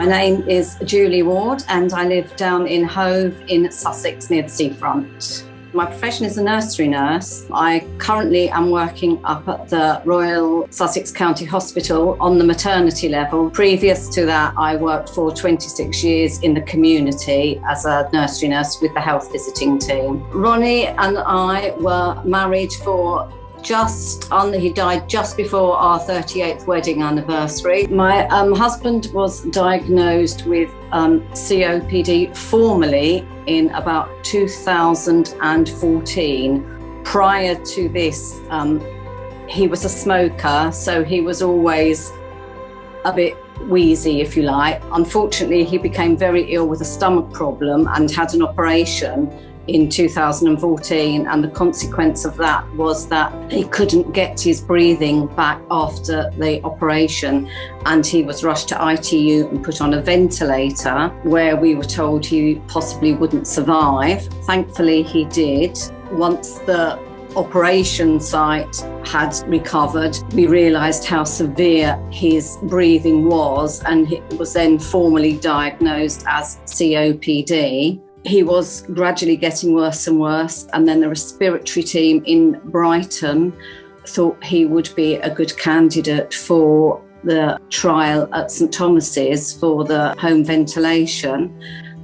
name is Julie Ward and I live down in Hove in Sussex near the seafront. My profession is a nursery nurse. I currently am working up at the Royal Sussex County Hospital on the maternity level. Previous to that, I worked for 26 years in the community as a nursery nurse with the health visiting team. Ronnie and I were married for he died just before our 38th wedding anniversary. My husband was diagnosed with COPD formally in about 2014. Prior to this, he was a smoker, so he was always a bit wheezy, if you like. Unfortunately, he became very ill with a stomach problem and had an operation in 2014, and the consequence of that was that he couldn't get his breathing back after the operation, and he was rushed to ITU and put on a ventilator where we were told he possibly wouldn't survive. Thankfully he did. Once the operation site had recovered, we realised how severe his breathing was, and he was then formally diagnosed as COPD. He was gradually getting worse and worse, and then the respiratory team in Brighton thought he would be a good candidate for the trial at St Thomas's for the home ventilation,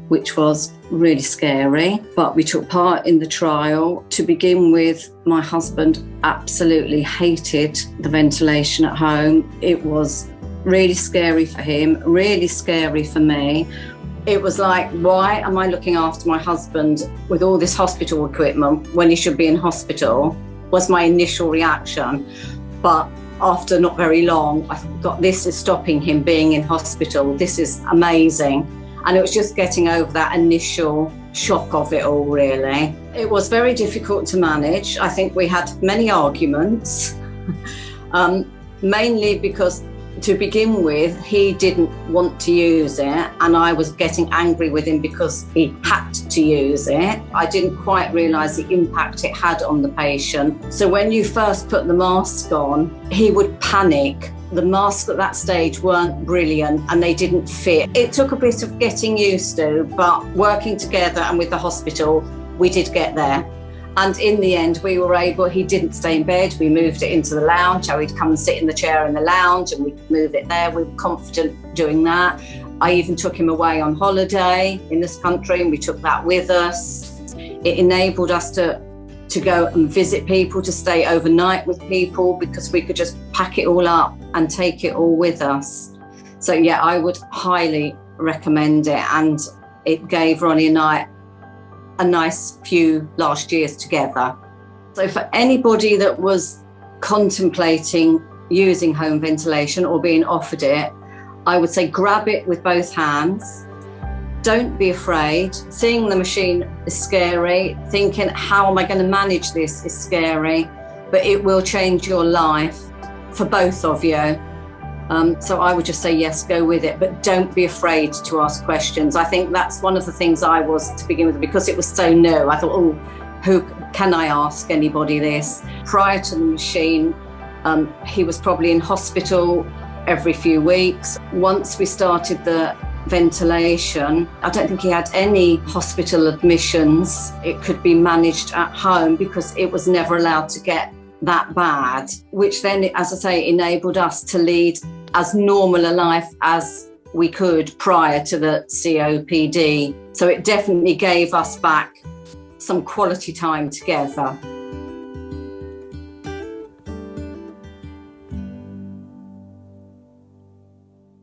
which was really scary. But we took part in the trial. To begin with, my husband absolutely hated the ventilation at home. It was really scary for him, really scary for me. It was like, why am I looking after my husband with all this hospital equipment when he should be in hospital, was my initial reaction. But after not very long, I thought, this is stopping him being in hospital. This is amazing. And it was just getting over that initial shock of it all, really. It was very difficult to manage. I think we had many arguments, mainly because to begin with, he didn't want to use it, and I was getting angry with him because he had to use it. I didn't quite realise the impact it had on the patient. So when you first put the mask on, he would panic. The masks at that stage weren't brilliant and they didn't fit. It took a bit of getting used to, but working together and with the hospital, we did get there. And in the end, we were able, he didn't stay in bed, we moved it into the lounge, so he'd come and sit in the chair in the lounge and we could move it there. We were confident doing that. I even took him away on holiday in this country and we took that with us. It enabled us to go and visit people, to stay overnight with people, because we could just pack it all up and take it all with us. So yeah, I would highly recommend it, and it gave Ronnie and I a nice few last years together. So for anybody that was contemplating using home ventilation or being offered it, I would say grab it with both hands. Don't be afraid. Seeing the machine is scary. Thinking, how am I going to manage this, is scary, but it will change your life for both of you. So I would just say, yes, go with it, but don't be afraid to ask questions. I think that's one of the things I was to begin with, because it was so new. I thought, who can I ask anybody this? Prior to the machine, he was probably in hospital every few weeks. Once we started the ventilation, I don't think he had any hospital admissions. It could be managed at home because it was never allowed to get that bad, which then, as I say, enabled us to lead as normal a life as we could prior to the COPD. So it definitely gave us back some quality time together.